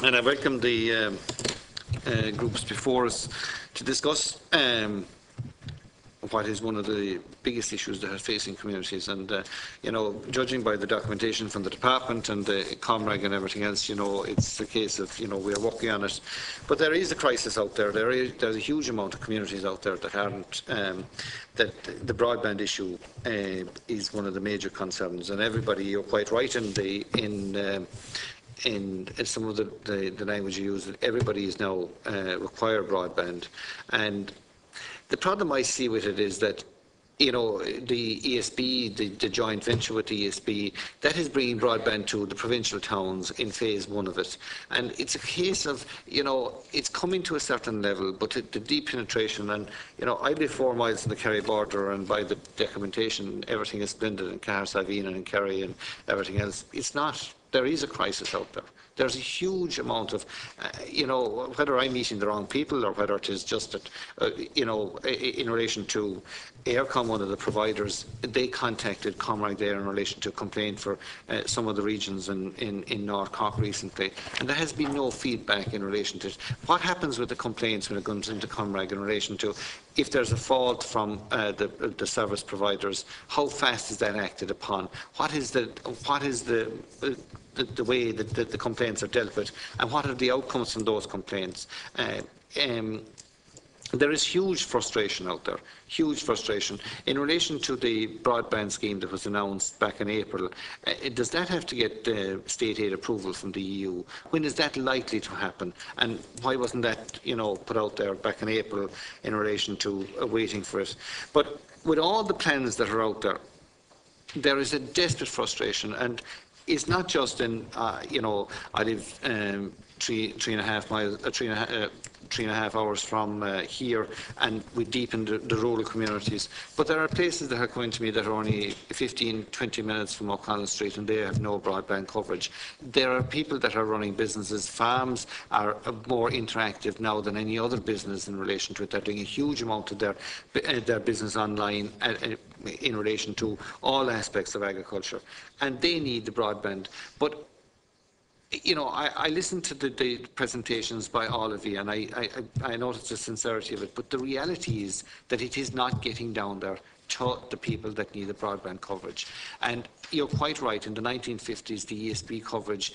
And I welcome the groups before us to discuss what is one of the biggest issues that are facing communities. And, you know, judging by the documentation from the department and the Comreg and everything else, you know, it's a case of, you know, we are working on it. But there is a crisis out there. There's a huge amount of communities out there that aren't, that the broadband issue is one of the major concerns. And everybody, you're quite right in some of the language you use, everybody is now require broadband. And the problem I see with it is that, you know, the ESB, the joint venture with the ESB, that is bringing broadband to the provincial towns in phase one of it. And it's a case of, you know, it's coming to a certain level, but the deep penetration, and, you know, I live 4 miles from the Kerry border, and by the documentation, everything is splendid in Cahersiveen and in Kerry and everything else. It's not. There is a crisis out there. There's a huge amount of, you know, whether I'm meeting the wrong people or whether it is just that, you know, in relation to Aircom, one of the providers, they contacted Comreg there in relation to a complaint for some of the regions in North Cork recently, and there has been no feedback in relation to it. What happens with the complaints when it comes into Comreg in relation to if there's a fault from the service providers? How fast is that acted upon? What is the way that the complaints are dealt with, and what are the outcomes from those complaints? There is huge frustration out there, huge frustration. In relation to the broadband scheme that was announced back in April, does that have to get state aid approval from the EU? When is that likely to happen? And why wasn't that, you know, put out there back in April in relation to waiting for it? But with all the plans that are out there, there is a desperate frustration, and it's not just in, you know, I live 3.5 miles, 3.5 hours from here, and we deepen the rural communities. But there are places that are coming to me that are only 15, 20 minutes from O'Connell Street, and they have no broadband coverage. There are people that are running businesses. Farms are more interactive now than any other business in relation to it. They're doing a huge amount of their business online in relation to all aspects of agriculture, and they need the broadband. But you know, I listened to the presentations by all of you, and I noticed the sincerity of it, but the reality is that it is not getting down there to the people that need the broadband coverage. And you're quite right, in the 1950s the ESB coverage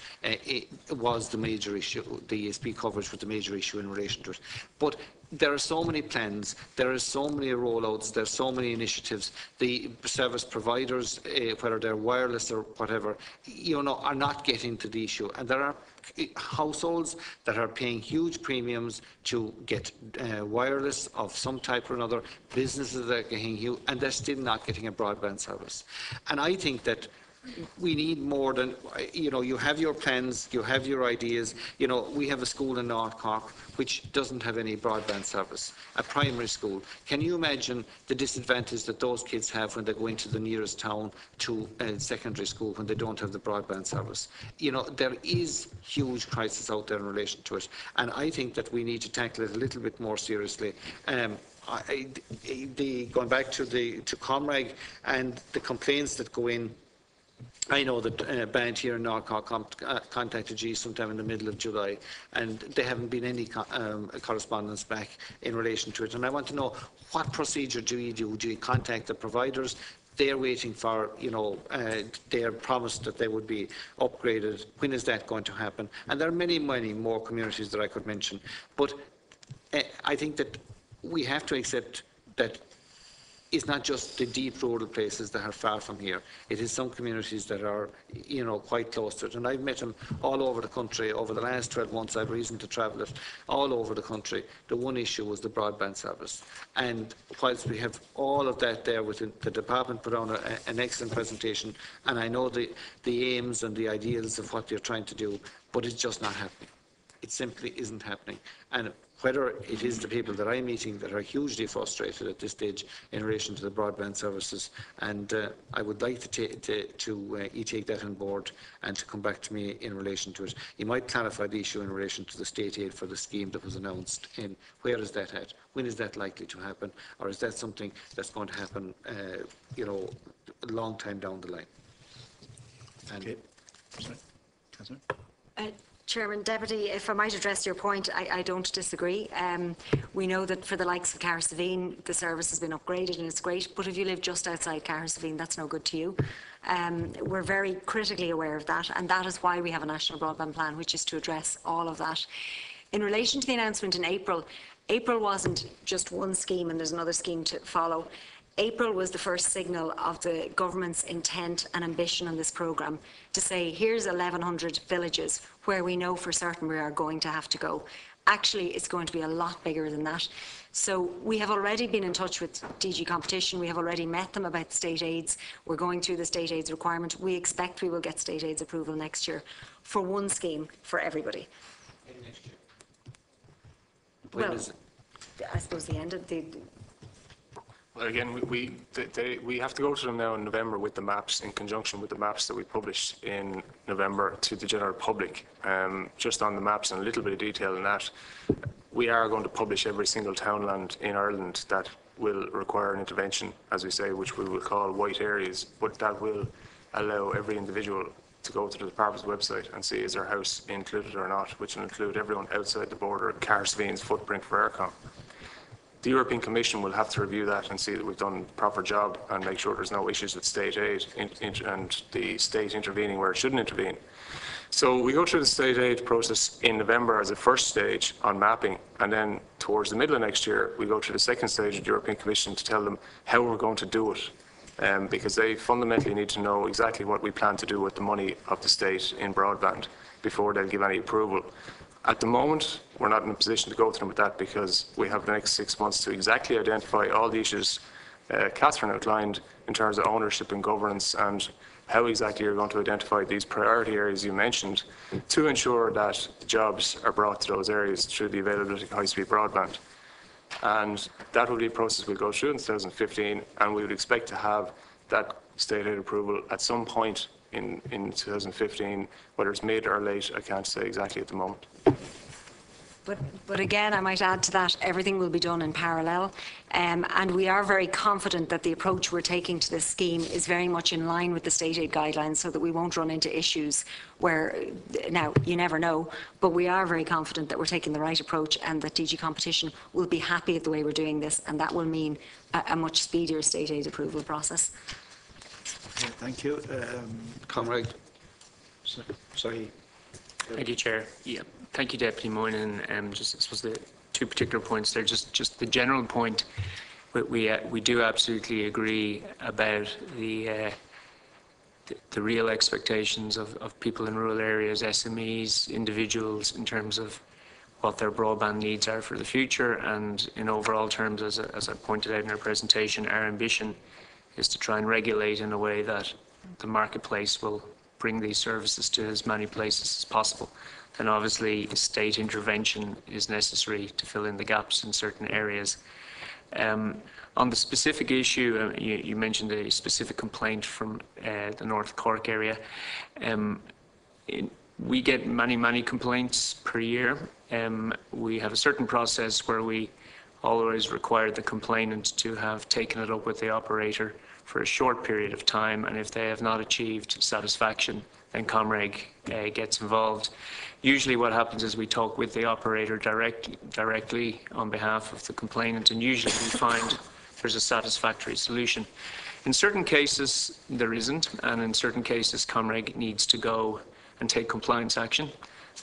was the major issue. The ESB coverage was the major issue in relation to it. But there are so many plans, there are so many rollouts, there are so many initiatives. The service providers, whether they're wireless or whatever, you know, are not getting to the issue. And there are households that are paying huge premiums to get wireless of some type or another, businesses that are getting huge, and they're still not getting a broadband service. And I think that we need more than, you know, you have your plans, you have your ideas. You know, we have a school in North Cork which doesn't have any broadband service, a primary school. Can you imagine the disadvantage that those kids have when they go into the nearest town to a secondary school when they don't have the broadband service? You know, there is huge crisis out there in relation to it, and I think that we need to tackle it a little bit more seriously. Going back to Comreg and the complaints that go in, I know that Band here in North Cork contacted G sometime in the middle of July, and there haven't been any correspondence back in relation to it. And I want to know, what procedure do you do? Do you contact the providers? They're waiting for, you know, they are promised that they would be upgraded. When is that going to happen? And there are many, many more communities that I could mention. But I think that we have to accept that it's not just the deep rural places that are far from here. It is some communities that are, you know, quite close to it. And I've met them all over the country. Over the last 12 months, I've reason to travel it all over the country. The one issue was the broadband service. And whilst we have all of that there within the department, put on an excellent presentation, and I know the aims and the ideals of what they're trying to do, but it's just not happening. It simply isn't happening. And whether it is the people that I'm meeting that are hugely frustrated at this stage in relation to the broadband services, and I would like to take that on board and to come back to me in relation to it. You might clarify the issue in relation to the state aid for the scheme that was announced. Where is that at? When is that likely to happen? Or is that something that's going to happen, you know, a long time down the line? And okay. Sorry. Chairman, Deputy, if I might address your point, I don't disagree. We know that for the likes of Cahersiveen, the service has been upgraded and it's great, but if you live just outside Cahersiveen, that's no good to you. We're very critically aware of that, and that is why we have a National Broadband Plan, which is to address all of that. In relation to the announcement in April, April wasn't just one scheme and there's another scheme to follow. April was the first signal of the government's intent and ambition on this programme to say, here's 1,100 villages where we know for certain we are going to have to go. Actually, it's going to be a lot bigger than that. So we have already been in touch with DG Competition. We have already met them about state aids. We're going through the state aids requirement. We expect we will get state aids approval next year for one scheme for everybody. Next year. Well, I suppose the end of the... Again, we have to go to them now in November with the maps, in conjunction with the maps that we published in November to the general public. Just on the maps and a little bit of detail in that, we are going to publish every single townland in Ireland that will require an intervention, as we say, which we will call white areas, but that will allow every individual to go to the department's website and see is their house included or not, which will include everyone outside the border, Cahersiveen's footprint for Aircom. The European Commission will have to review that and see that we've done a proper job and make sure there's no issues with state aid and the state intervening where it shouldn't intervene. So we go through the state aid process in November as a first stage on mapping, and then towards the middle of next year we go to the second stage of the European Commission to tell them how we're going to do it, because they fundamentally need to know exactly what we plan to do with the money of the state in broadband before they'll give any approval. At the moment, we're not in a position to go to them with that because we have the next 6 months to exactly identify all the issues Catherine outlined in terms of ownership and governance and how exactly you're going to identify these priority areas you mentioned to ensure that the jobs are brought to those areas through the availability of high-speed broadband. And that will be a process we'll go through in 2015, and we would expect to have that state aid approval at some point in 2015, whether it's mid or late, I can't say exactly at the moment. But again, I might add to that, everything will be done in parallel, and we are very confident that the approach we're taking to this scheme is very much in line with the state aid guidelines, so that we won't run into issues where, now you never know, but we are very confident that we're taking the right approach and that DG Competition will be happy with the way we're doing this, and that will mean a much speedier state aid approval process. Okay, thank you. Comreg. Sorry. Thank you, Chair. Yeah, thank you, Deputy Moynihan. Just I suppose the two particular points there. Just the general point. We do absolutely agree about the real expectations of people in rural areas, SMEs, individuals, in terms of what their broadband needs are for the future. And in overall terms, as I pointed out in our presentation, our ambition is to try and regulate in a way that the marketplace will bring these services to as many places as possible. Then obviously state intervention is necessary to fill in the gaps in certain areas. On the specific issue, you mentioned a specific complaint from the North Cork area. We get many complaints per year. We have a certain process where we always require the complainant to have taken it up with the operator for a short period of time, and if they have not achieved satisfaction, then Comreg gets involved. Usually what happens is we talk with the operator directly on behalf of the complainant, and usually we find there's a satisfactory solution. In certain cases there isn't, and in certain cases Comreg needs to go and take compliance action.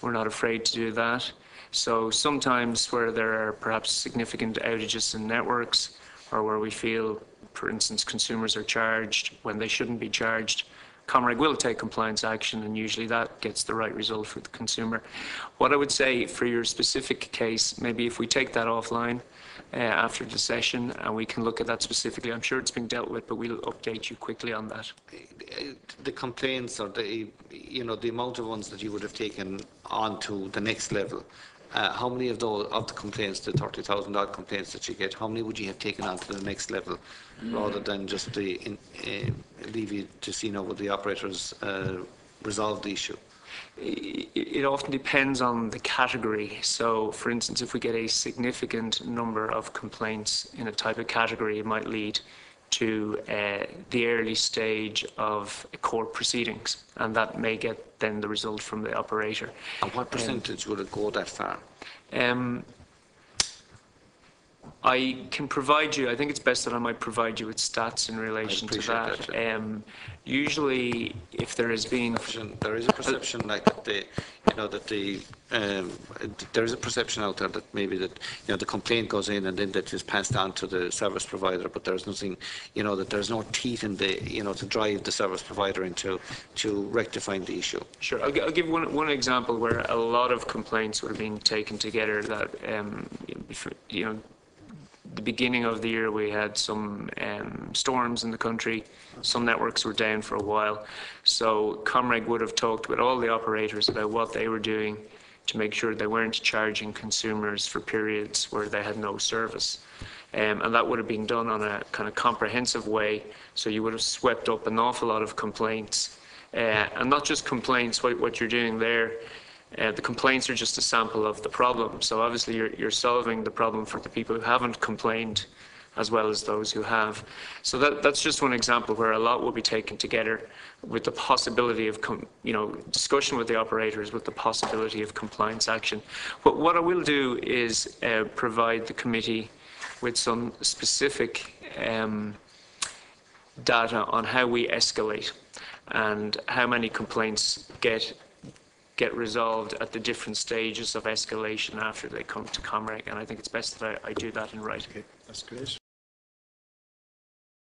We're not afraid to do that. So sometimes where there are perhaps significant outages in networks, or where we feel, for instance, consumers are charged when they shouldn't be charged, Comreg will take compliance action, and usually that gets the right result for the consumer. What I would say for your specific case, maybe if we take that offline after the session and we can look at that specifically. I'm sure it's been dealt with, but we'll update you quickly on that. The complaints, or the amount of ones that you would have taken on to the next level, how many of the complaints, the 30,000 odd complaints that you get, how many would you have taken on to the next level, rather than just leave you to see now what the operators resolve the issue? It often depends on the category. So, for instance, if we get a significant number of complaints in a type of category, it might lead to the early stage of court proceedings, and that may get then the result from the operator. And what percentage would it go that far? I can provide you, I think it's best that I might provide you with stats in relation to that. Usually, if there has been... There is a perception like that there is a perception out there that maybe that, the complaint goes in and then that is passed on to the service provider, but there's nothing, that there's no teeth in the, to drive the service provider into rectifying the issue. Sure. I'll give one example where a lot of complaints were being taken together that, the beginning of the year we had some storms in the country. Some networks were down for a while. So Comreg would have talked with all the operators about what they were doing to make sure they weren't charging consumers for periods where they had no service. And that would have been done on a kind of comprehensive way. So you would have swept up an awful lot of complaints. And not just complaints, what you're doing there. The complaints are just a sample of the problem. So obviously you're solving the problem for the people who haven't complained as well as those who have. So that's just one example where a lot will be taken together with the possibility of discussion with the operators with the possibility of compliance action. But what I will do is provide the committee with some specific data on how we escalate and how many complaints get resolved at the different stages of escalation after they come to Comreg, and I think it's best that I do that in writing. Okay, that's great.